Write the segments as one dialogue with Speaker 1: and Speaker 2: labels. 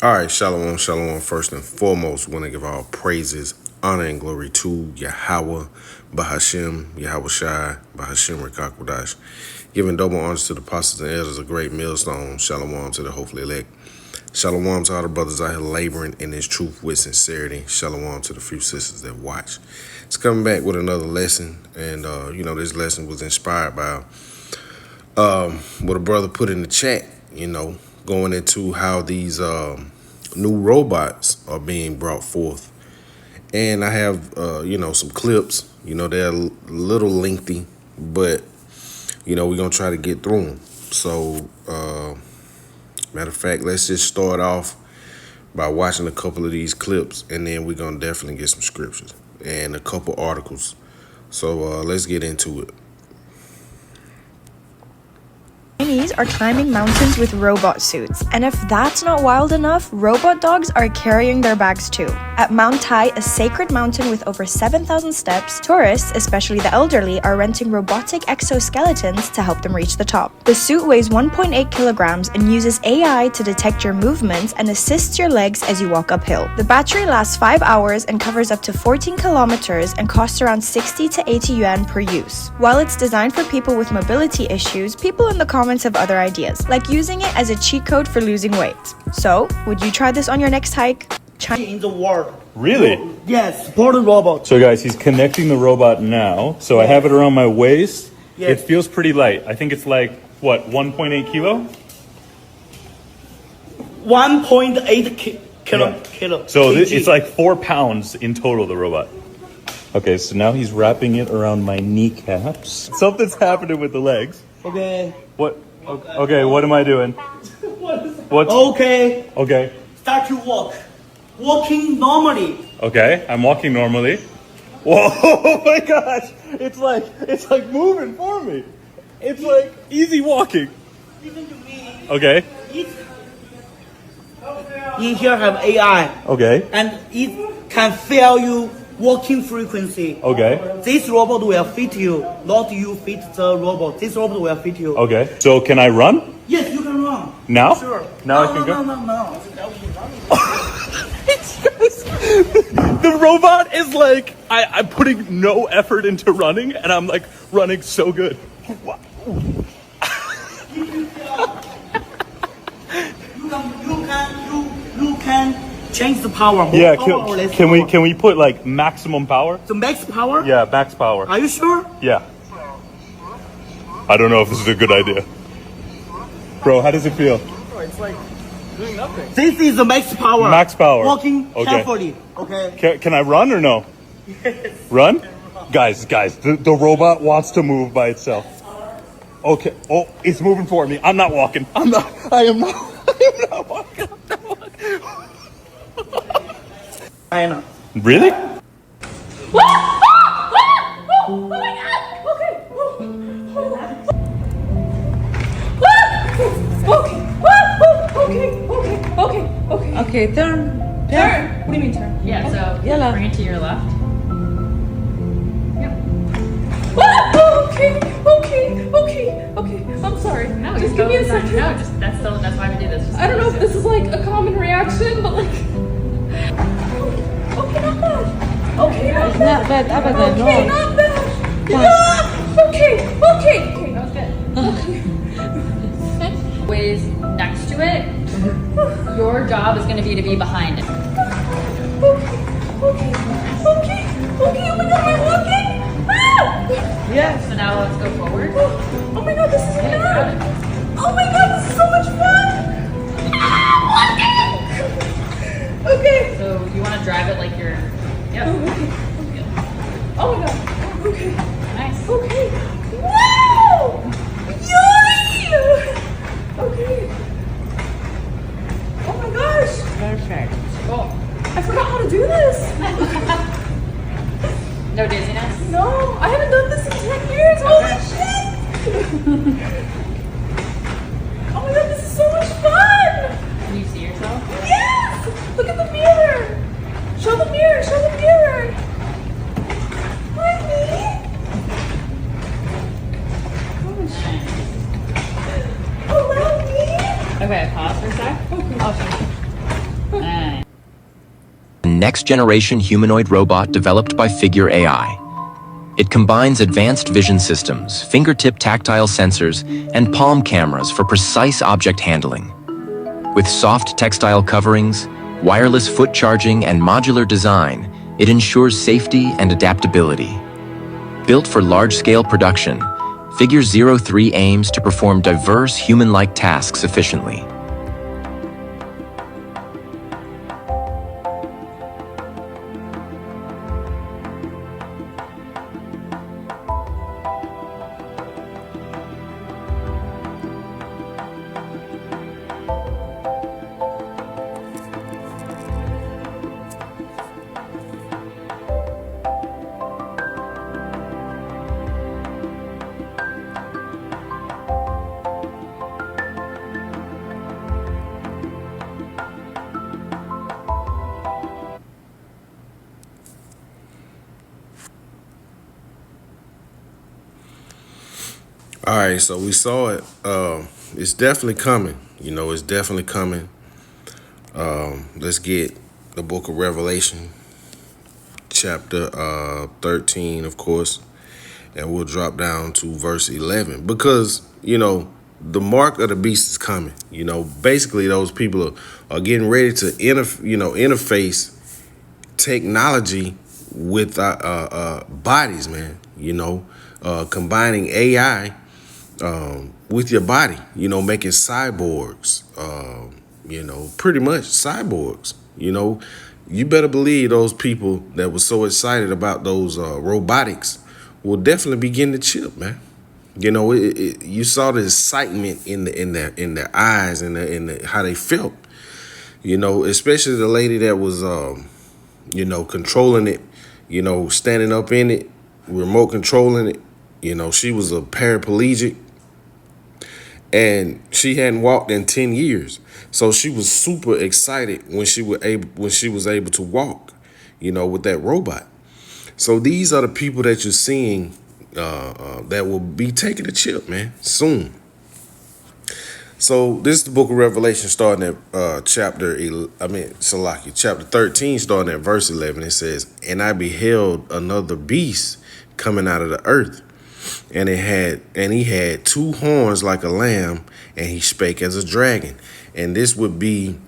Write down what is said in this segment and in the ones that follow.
Speaker 1: All right, shalom, shalom. First and foremost, want to give all praises, honor, and glory to Yahweh, Bahashem, Yahweh Shai, Bahashem Rekakwadash. Giving double honors to the apostles and elders, a great millstone. Shalom to the hopefully elect. Shalom to all the brothers out here laboring in this truth with sincerity. Shalom to the few sisters that watch. It's coming back with another lesson, and this lesson was inspired by what a brother put in the chat. Going into how these new robots are being brought forth. And I have, some clips. They're a little lengthy, but, we're going to try to get through them. So, matter of fact, let's just start off by watching a couple of these clips, and then we're going to definitely get some scriptures and a couple articles. So, let's get into it.
Speaker 2: Chinese are climbing mountains with robot suits, and if that's not wild enough, robot dogs are carrying their bags too. At Mount Tai, a sacred mountain with over 7,000 steps, tourists, especially the elderly, are renting robotic exoskeletons to help them reach the top. The suit weighs 1.8 kilograms and uses AI to detect your movements and assists your legs as you walk uphill. The battery lasts 5 hours and covers up to 14 kilometers and costs around 60 to 80 yuan per use. While it's designed for people with mobility issues, people in the comments have other ideas, like using it as a cheat code for losing weight. So, would you try this on your next hike?
Speaker 3: In the world.
Speaker 4: Really?
Speaker 3: Yes, supported robot.
Speaker 4: So guys, he's connecting the robot now. So I have it around my waist.
Speaker 3: Yes.
Speaker 4: It feels pretty light. I think it's like, what, 1.8 kilo?
Speaker 3: 1.8 kilo.
Speaker 4: Yeah.
Speaker 3: Kilo.
Speaker 4: So
Speaker 3: kg.
Speaker 4: it's like 4 pounds in total, the robot. Okay, so now he's wrapping it around my kneecaps. Something's happening with the legs.
Speaker 3: Okay.
Speaker 4: What? Okay, what am I doing? What?
Speaker 3: Okay.
Speaker 4: Okay.
Speaker 3: Start to walk. Walking normally.
Speaker 4: Okay, I'm walking normally. Whoa, oh my gosh! It's like moving for me. It's like easy walking.
Speaker 3: Listen to me.
Speaker 4: Okay.
Speaker 3: In here have AI.
Speaker 4: Okay.
Speaker 3: And it can feel you walking frequency.
Speaker 4: Okay.
Speaker 3: This robot will fit you, not you fit the robot. This robot will fit you.
Speaker 4: Okay. So can I run?
Speaker 3: Yes, you can run.
Speaker 4: Now?
Speaker 3: Sure.
Speaker 4: Now
Speaker 3: no,
Speaker 4: I can
Speaker 3: no,
Speaker 4: go?
Speaker 3: No.
Speaker 4: The robot is like, I'm putting no effort into running, and I'm like running so good.
Speaker 3: You can change the power. More
Speaker 4: Yeah,
Speaker 3: power or less
Speaker 4: can
Speaker 3: power.
Speaker 4: we put like maximum power?
Speaker 3: The max power?
Speaker 4: Yeah, max power.
Speaker 3: Are you sure?
Speaker 4: Yeah. I don't know if this is a good idea. Bro, how does it feel?
Speaker 5: It's like doing nothing.
Speaker 3: This is the max power.
Speaker 4: Max power.
Speaker 3: Walking
Speaker 4: Okay.
Speaker 3: carefully. Okay.
Speaker 4: Can I run or no?
Speaker 3: Yes.
Speaker 4: Run? Guys, the robot wants to move by itself. Okay. Oh, it's moving for me. I'm not walking. I am not walking.
Speaker 3: I know.
Speaker 4: Really?
Speaker 6: Oh my god!
Speaker 7: Okay, turn.
Speaker 6: Turn! What do you mean turn? Yeah, so
Speaker 7: Yalla.
Speaker 6: bring it to your left. Yep.
Speaker 7: Okay. I'm sorry.
Speaker 6: No,
Speaker 7: just give me a second.
Speaker 6: No, just that's why we do this. Just
Speaker 7: I don't know if this is like a common reaction, but like. Okay, not bad. Okay, not
Speaker 8: It's
Speaker 7: bad.
Speaker 8: not bad, abadan,
Speaker 7: Okay,
Speaker 8: no.
Speaker 7: not bad. Okay.
Speaker 6: That was good. Ways next to it. Your job is going to be behind it.
Speaker 7: Okay. Oh my god, am I walking? Ah!
Speaker 8: Yes.
Speaker 6: So now let's go forward.
Speaker 7: Oh my god, this is
Speaker 6: Yeah,
Speaker 7: good.
Speaker 6: got it.
Speaker 7: Oh my god, this is so much fun. Okay.
Speaker 6: So you want to drive it like you're. Yep.
Speaker 7: Okay. Oh my god. Okay.
Speaker 6: Nice.
Speaker 7: Okay. Wow! Yay! Okay. Oh my gosh.
Speaker 8: Perfect.
Speaker 6: Cool.
Speaker 7: I forgot how to do this.
Speaker 6: No dizziness.
Speaker 7: No, I haven't done this in 10 years. Holy shit! Oh my god, this is so much fun!
Speaker 6: Can you see yourself?
Speaker 7: Yes! Look at the mirror! Show the mirror! Hi, me! Hello, me!
Speaker 6: Okay, pause for a sec. I'll show you.
Speaker 8: A next-generation humanoid robot developed by Figure AI. It combines advanced vision systems, fingertip tactile sensors, and palm cameras for precise object handling. With soft textile coverings, wireless foot charging, and modular design, it ensures safety and adaptability. Built for large-scale production, Figure 03 aims to perform diverse human-like tasks efficiently.
Speaker 1: All right, so we saw it. It's definitely coming. It's definitely coming. Let's get the book of Revelation, chapter 13, of course, and we'll drop down to verse 11 because, the mark of the beast is coming. Basically those people are getting ready to interface technology with our bodies, man. Combining AI with your body, making cyborgs, pretty much cyborgs. You better believe those people that were so excited about those robotics will definitely be getting the chip, man. You saw the excitement in their eyes and in how they felt. Especially the lady that was controlling it, standing up in it, remote controlling it. She was a paraplegic and she hadn't walked in 10 years. So she was super excited when she was able to walk, with that robot. So these are the people that you're seeing that will be taking the chip, man, soon. So this is the book of Revelation starting at chapter 13, starting at verse 11. It says, "And I beheld another beast coming out of the earth. And he had two horns like a lamb, and he spake as a dragon." And this would be,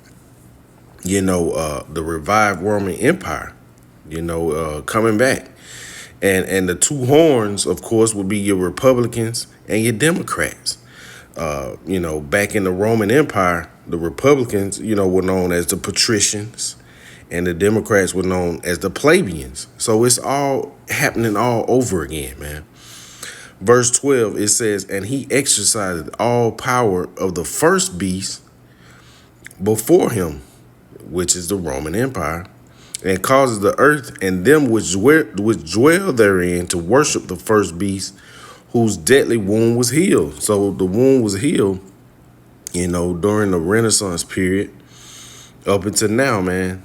Speaker 1: the revived Roman Empire, coming back. And the two horns, of course, would be your Republicans and your Democrats. Back in the Roman Empire, the Republicans, were known as the patricians, and the Democrats were known as the plebeians. So it's all happening all over again, man. Verse 12, it says, "And he exercised all power of the first beast before him," which is the Roman Empire, "and causes the earth and them which dwell therein to worship the first beast, whose deadly wound was healed." So the wound was healed, during the Renaissance period up until now, man.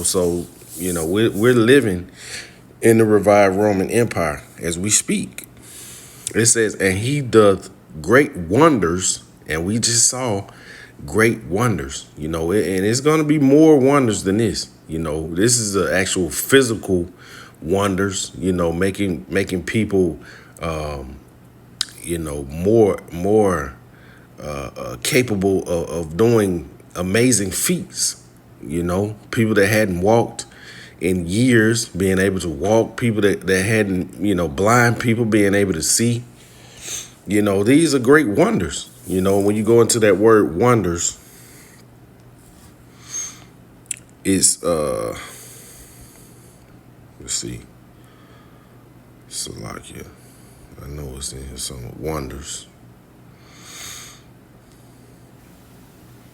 Speaker 1: So, we're living in the revived Roman Empire as we speak. It says, "And he doth great wonders," and we just saw great wonders, and it's going to be more wonders than this. This is the actual physical wonders, making people, more capable of doing amazing feats. People that hadn't walked in years being able to walk, people that hadn't, blind people being able to see. These are great wonders. When you go into that word wonders, it's let's see, Salakia. I know it's in here some wonders.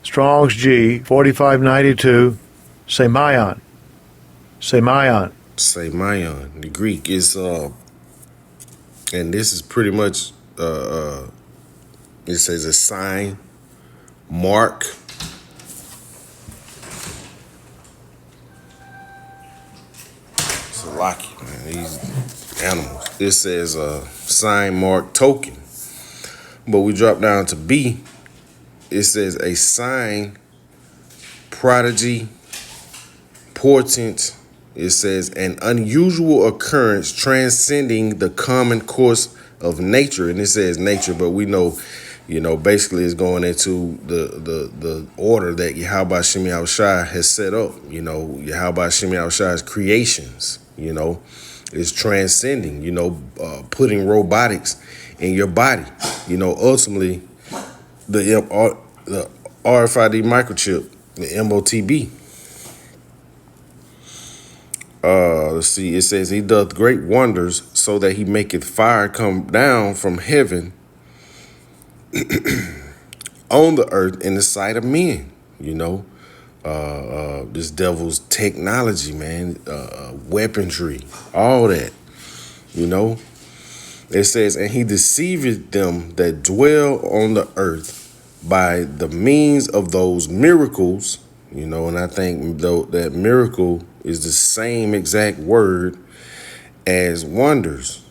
Speaker 9: Strong's G 4592, Semayon. Semayon.
Speaker 1: Semayon. The Greek is and this is pretty much it says a sign, mark. Salakia, man, these animals. It says sign, mark, token. But we drop down to B. It says a sign, prodigy, important. It says an unusual occurrence transcending the common course of nature. And it says nature, but we know, basically it's going into the order that Yahweh Shem Yahushai has set up. Yahweh Shem Yahushui's creations, is transcending, putting robotics in your body. Ultimately, the RFID microchip, the MOTB. Let's see. It says he doth great wonders, so that he maketh fire come down from heaven on the earth in the sight of men. This devil's technology, man, weaponry, all that. It says, and he deceiveth them that dwell on the earth by the means of those miracles. And I think though that miracle is the same exact word as wonders.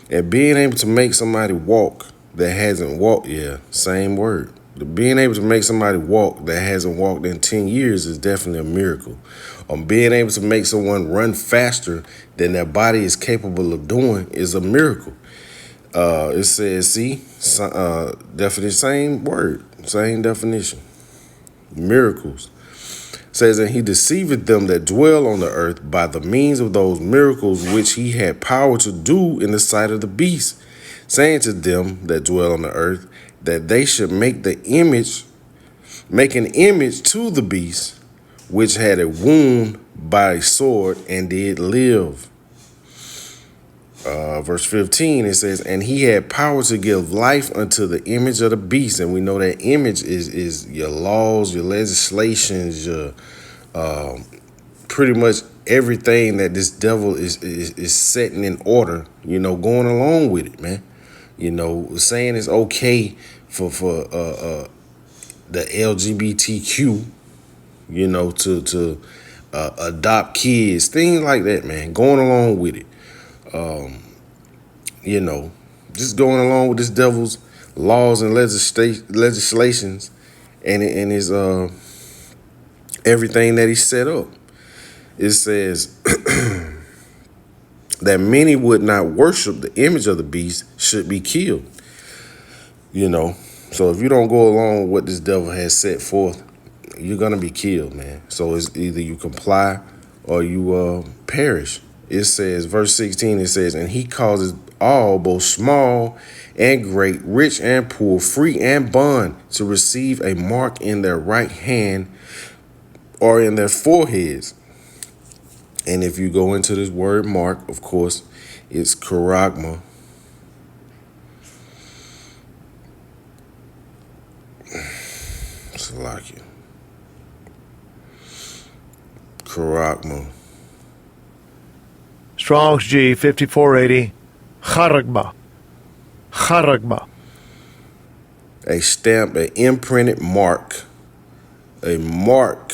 Speaker 1: And being able to make somebody walk that hasn't walked, same word. Being able to make somebody walk that hasn't walked in 10 years is definitely a miracle. Being able to make someone run faster than their body is capable of doing is a miracle. It says, definition, same word, same definition. Miracles. It says, and he deceiveth them that dwell on the earth by the means of those miracles which he had power to do in the sight of the beast, saying to them that dwell on the earth that they should make an image to the beast, which had a wound by a sword and did live. Verse 15, it says, and he had power to give life unto the image of the beast. And we know that image is your laws, your legislations, your pretty much everything that this devil is setting in order, going along with it, man. Saying it's okay for the LGBTQ, to adopt kids, things like that, man, going along with it. Just going along with this devil's laws and legislations and his everything that he set up. It says that many would not worship the image of the beast should be killed. So if you don't go along with what this devil has set forth, you're gonna be killed, man. So it's either you comply or you perish. It says, verse 16, it says, and he causes all, both small and great, rich and poor, free and bond, to receive a mark in their right hand or in their foreheads. And if you go into this word mark, of course, it's charagma. Salakia. Charagma.
Speaker 9: Strong's G 5480. Charagma. Charagma.
Speaker 1: A stamp, an imprinted mark, a mark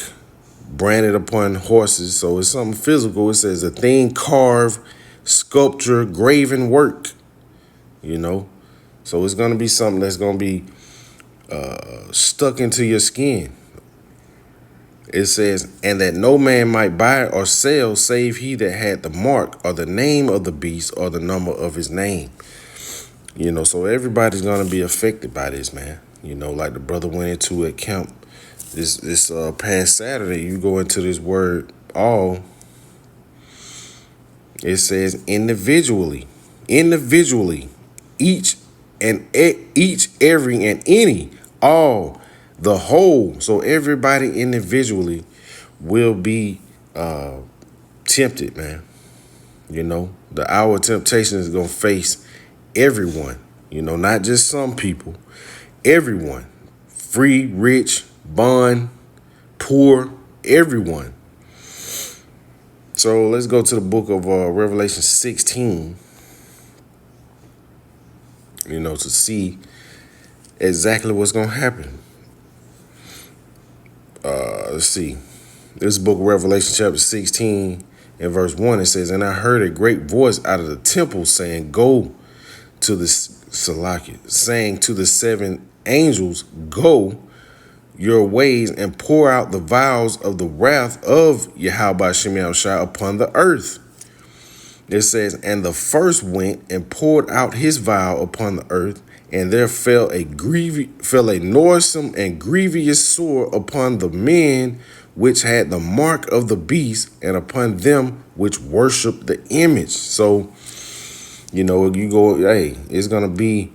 Speaker 1: branded upon horses. So it's something physical. It says a thing carved, sculpture, graven work, So it's going to be something that's going to be stuck into your skin. It says, and that no man might buy or sell save he that had the mark or the name of the beast or the number of his name. So everybody's going to be affected by this, man. Like the brother went into at camp this past Saturday. You go into this word all. It says individually, each, every, and any, all, the whole. So everybody individually will be tempted, man. The hour of temptation is going to face everyone, not just some people, everyone, free, rich, bond, poor, everyone. So let's go to the book of Revelation 16, to see exactly what's going to happen. Let's see. This book of Revelation chapter 16 and verse 1, it says, and I heard a great voice out of the temple saying, go to the Salakia, saying to the seven angels, go, your ways and pour out the vials of the wrath of Yahweh Shem Yahushua upon the earth. It says, and the first went and poured out his vial upon the earth, and there fell a noisome and grievous sore upon the men which had the mark of the beast, and upon them which worship the image. So, you know, you go, hey, it's gonna be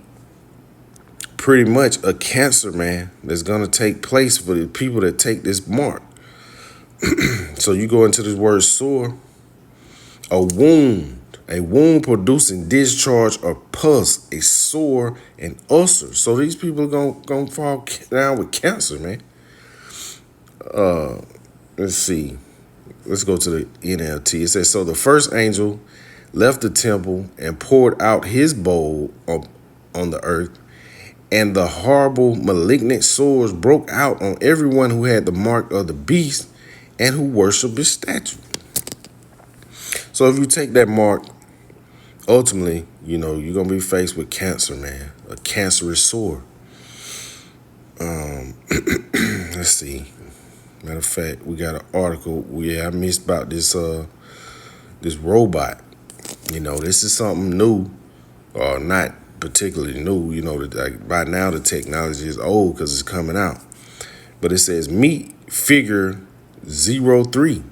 Speaker 1: pretty much a cancer, man, that's gonna take place for the people that take this mark. So you go into this word sore, a wound producing discharge or pus, a sore, an ulcer. So these people are gonna fall down with cancer, man. Let's see. Let's go to the NLT. It says, so the first angel left the temple and poured out his bowl on the earth, and the horrible malignant sores broke out on everyone who had the mark of the beast and who worshiped his statue. So if you take that mark, ultimately, you know, you're going to be faced with cancer, man. A cancerous sore. Let's see. Matter of fact, we got an article. I missed about this this robot. You know, this is something new, or not particularly new. You know, that by now the technology is old because it's coming out. But it says, meet figure 03,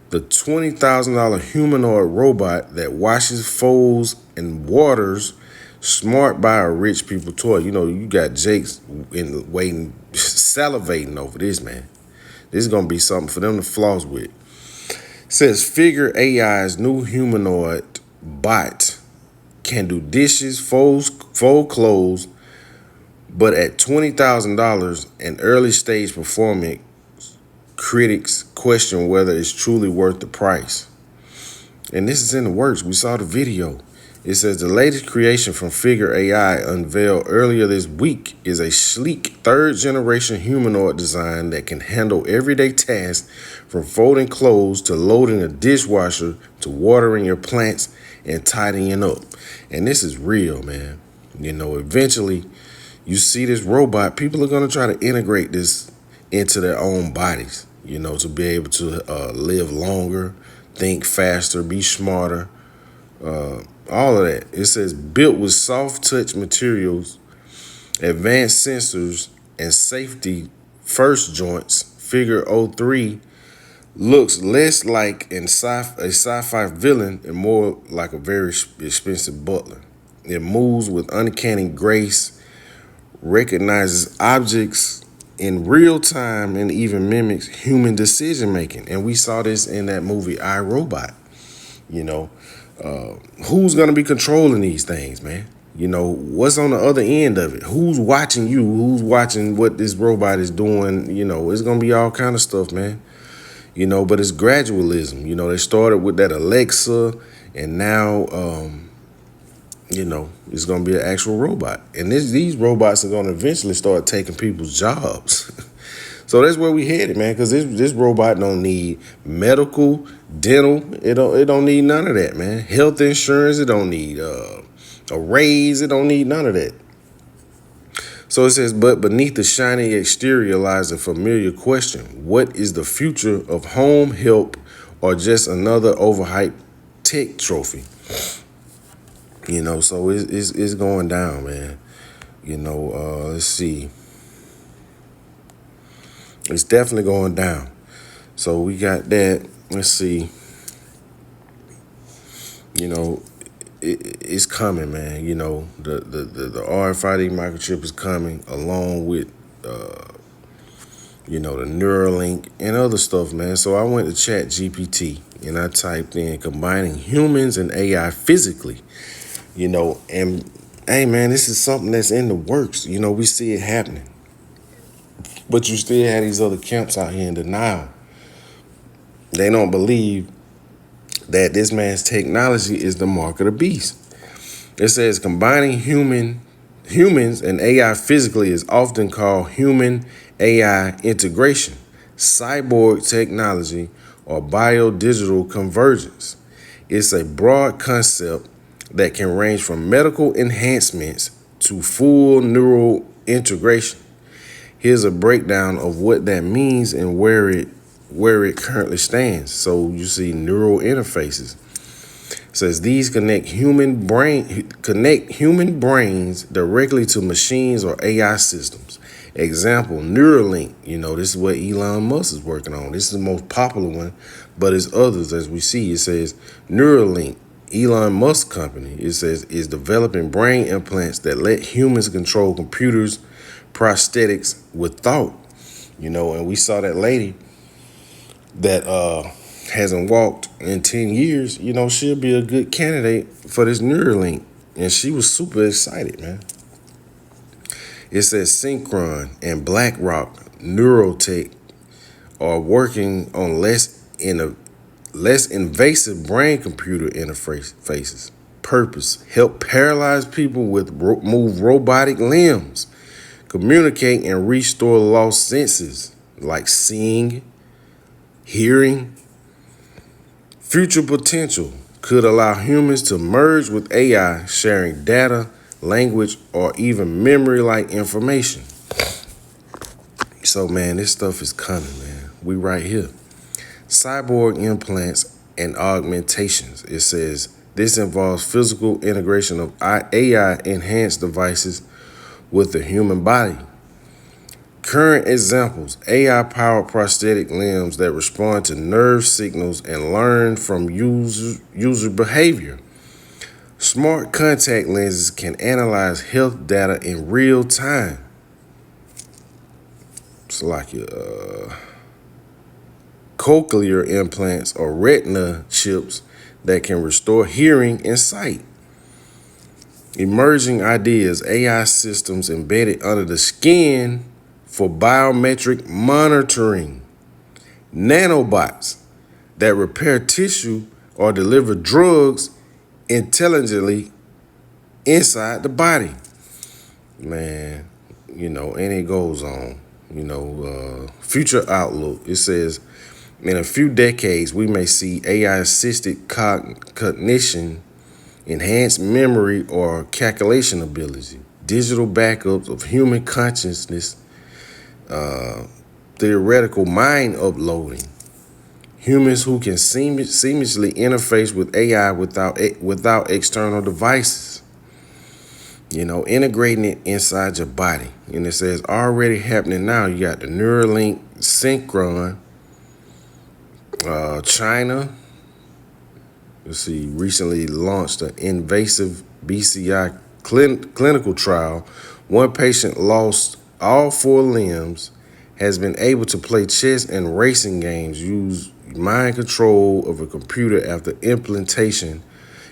Speaker 1: the $20,000 humanoid robot that washes, folds, and waters, smart by a rich people toy. You know, you got Jake's waiting, salivating over this, man. This is going to be something for them to floss with. It says, Figure AI's new humanoid bot can do dishes, fold clothes, but at $20,000, an early stage performance, critics question whether it's truly worth the price. And this is in the works. We saw the video. It says the latest creation from Figure AI, unveiled earlier this week, is a sleek third-generation humanoid design that can handle everyday tasks from folding clothes to loading a dishwasher to watering your plants and tidying up. And this is real, man. You know, eventually you see this robot, people are going to try to integrate this into their own bodies, you know, to be able to live longer, think faster, be smarter, all of that. It says built with soft touch materials, advanced sensors, and safety first joints, Figure 03 looks less like a sci-fi villain and more like a very expensive butler. It moves with uncanny grace, recognizes objects in real time, and even mimics human decision making. And we saw this in that movie I, Robot. You know, who's going to be controlling these things, man? You know, what's on the other end of it? Who's watching you? Who's watching what this robot is doing? You know, it's going to be all kind of stuff, man. You know, but it's gradualism. You know, they started with that Alexa, and now, you know, it's going to be an actual robot. And these robots are going to eventually start taking people's jobs. So that's where we headed, man, because this robot don't need medical, dental. It don't need none of that, man. Health insurance. It don't need a raise. It don't need none of that. So it says, but beneath the shiny exterior lies a familiar question. What is the future of home help, or just another overhyped tech trophy? You know, so it's going down, man. You know, let's see. It's definitely going down. So we got that. Let's see. You know, it's coming, man. You know, the RFID microchip is coming, along with, you know, the Neuralink and other stuff, man. So I went to Chat GPT and I typed in combining humans and AI physically. You know, and hey, man, this is something that's in the works. You know, we see it happening. But you still have these other camps out here in denial. They don't believe that this man's technology is the mark of the beast. It says combining humans and AI physically is often called human-AI integration, cyborg technology, or biodigital convergence. It's a broad concept that can range from medical enhancements to full neural integration. Here's a breakdown of what that means and where it currently stands. So you see neural interfaces. It says these connect human brains directly to machines or AI systems. Example, Neuralink. This is what Elon Musk is working on. This is the most popular one, but there's others as we see. It says Neuralink, Elon Musk company. It says is developing brain implants that let humans control computers, prosthetics with thought. And we saw that lady that hasn't walked in 10 years, she'll be a good candidate for this Neuralink. And she was super excited, man. It says Synchron and BlackRock Neurotech are working on less invasive brain-computer interfaces. Purpose: help paralyzed people move robotic limbs, communicate and restore lost senses like seeing, hearing. Future potential could allow humans to merge with AI, sharing data, language, or even memory-like information. So, man, this stuff is coming, man. We right here. Cyborg implants and augmentations. It says this involves physical integration of AI-enhanced devices with the human body. Current examples: AI-powered prosthetic limbs that respond to nerve signals and learn from user behavior. Smart contact lenses can analyze health data in real time. It's like cochlear implants or retina chips that can restore hearing and sight. Emerging ideas: AI systems embedded under the skin for biometric monitoring. Nanobots that repair tissue or deliver drugs intelligently inside the body. Man, and it goes on. Future outlook. It says, in a few decades, we may see AI-assisted cognition, enhanced memory, or calculation ability, digital backups of human consciousness, theoretical mind uploading, humans who can seamlessly interface with AI without external devices, integrating it inside your body. And it says already happening now. You got the Neuralink, Synchron, China. Recently launched an invasive BCI clinical trial. One patient lost all 4 limbs, has been able to play chess and racing games, use mind control of a computer after implantation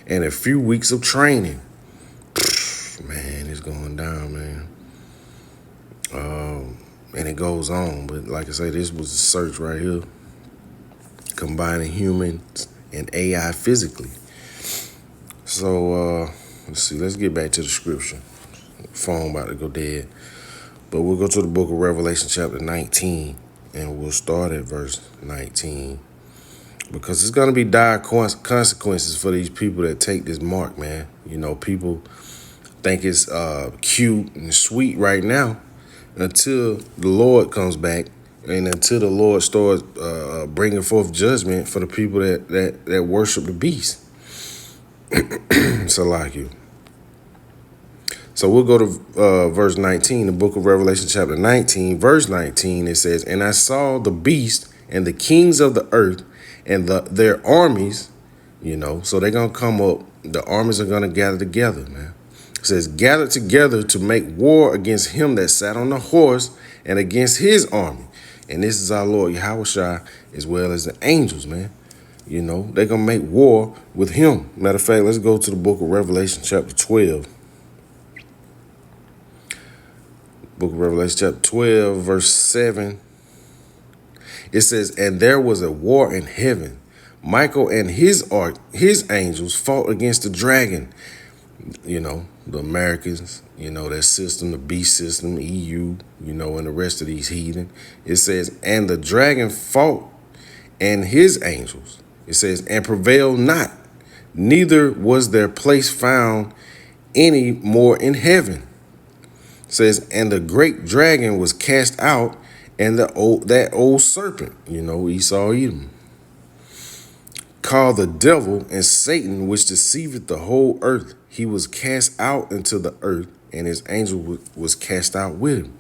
Speaker 1: and a few weeks of training. Man, it's going down, man. And it goes on. But like I say, this was a search right here, combining humans and AI physically. So, let's see. Let's get back to the scripture. Phone about to go dead. But we'll go to the book of Revelation chapter 19, and we'll start at verse 19. Because it's going to be dire consequences for these people that take this mark, man. People think it's cute and sweet right now until the Lord comes back and until the Lord starts bringing forth judgment for the people that worship the beast. So like you. So we'll go to verse 19, the book of Revelation chapter 19, verse 19. It says, and I saw the beast and the kings of the earth and their armies, so they're going to come up. The armies are going to gather together, man. It says, gather together to make war against him that sat on the horse and against his army. And this is our Lord Yahushua as well as the angels, man. They're going to make war with him. Matter of fact, let's go to the book of Revelation chapter 12. Book of Revelation chapter 12, verse 7. It says, and there was a war in heaven. Michael and his angels fought against the dragon. The Americans, that system, the beast system, EU, and the rest of these heathen. It says, and the dragon fought and his angels. It says, and prevailed not, neither was their place found any more in heaven. says, and the great dragon was cast out, and that old serpent, Esau Edom, called the devil and Satan, which deceiveth the whole earth. He was cast out into the earth, and his angel was cast out with him.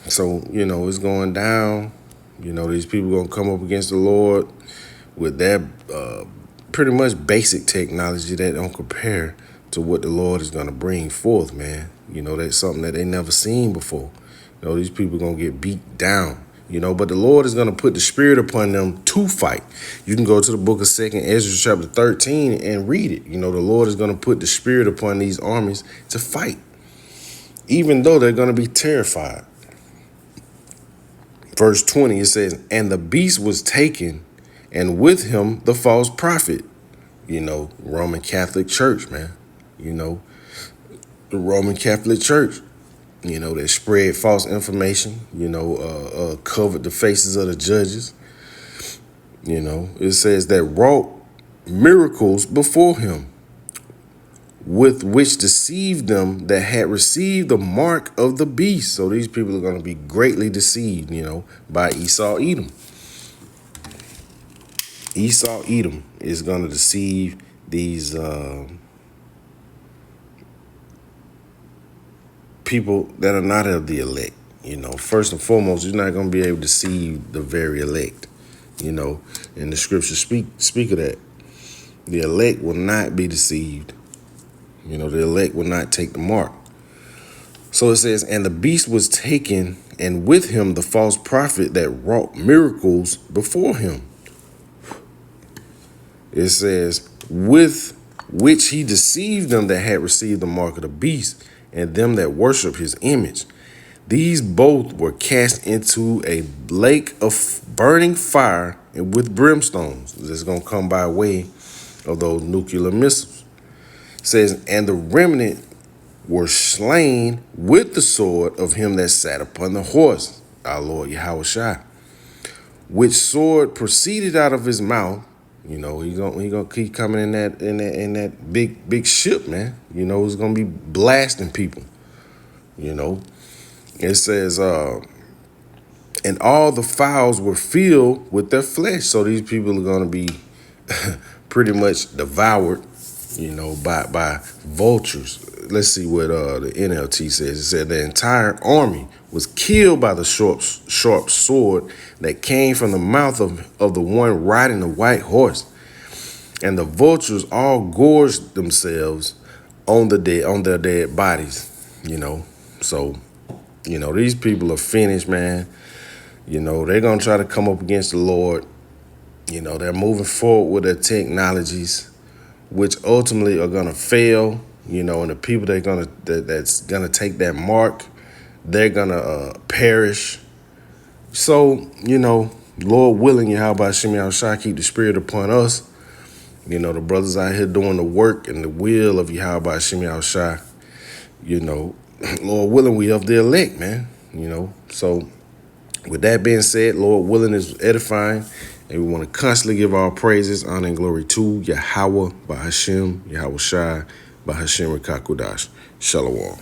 Speaker 1: So, it's going down. These people going to come up against the Lord with their pretty much basic technology that don't compare to what the Lord is going to bring forth, man. That's something that they never seen before. These people going to get beat down, but the Lord is going to put the spirit upon them to fight. You can go to the book of 2nd Ezra chapter 13 and read it. The Lord is going to put the spirit upon these armies to fight, even though they're going to be terrified. Verse 20, it says, and the beast was taken, and with him the false prophet. Roman Catholic Church, man. The Roman Catholic Church, that spread false information, covered the faces of the judges. It says that wrought miracles before him, with which deceived them that had received the mark of the beast. So these people are going to be greatly deceived, by Esau Edom. Esau Edom is going to deceive these people that are not of the elect. First and foremost, you're not going to be able to deceive the very elect. And the scriptures speak of that. The elect will not be deceived. The elect will not take the mark. So it says, and the beast was taken, and with him the false prophet that wrought miracles before him. It says, with which he deceived them that had received the mark of the beast, and them that worship his image. These both were cast into a lake of burning fire and with brimstones. That's going to come by way of those nuclear missiles. It says, and the remnant were slain with the sword of him that sat upon the horse, our Lord Yahushua, which sword proceeded out of his mouth. He gonna keep coming in that big ship, man. It's gonna be blasting people. It says, and all the fowls were filled with their flesh. So these people are gonna be pretty much devoured, by vultures. Let's see what the NLT says. It said the entire army was killed by the sharp sword that came from the mouth of the one riding the white horse. And the vultures all gorged themselves on their dead bodies, So, these people are finished, man. They're going to try to come up against the Lord. They're moving forward with their technologies, which ultimately are going to fail. And the people that's gonna take that mark, they're gonna perish. So, Lord willing, Yahweh Shem Yahushua, keep the spirit upon us. The brothers out here doing the work and the will of Yahweh Shem Yahushua. Lord willing, we of the elect, man. So with that being said, Lord willing is edifying. And we want to constantly give our praises, honor, and glory to Yahweh, Bahashem, Yahushua, Bahashem Rekakudash. Shalom.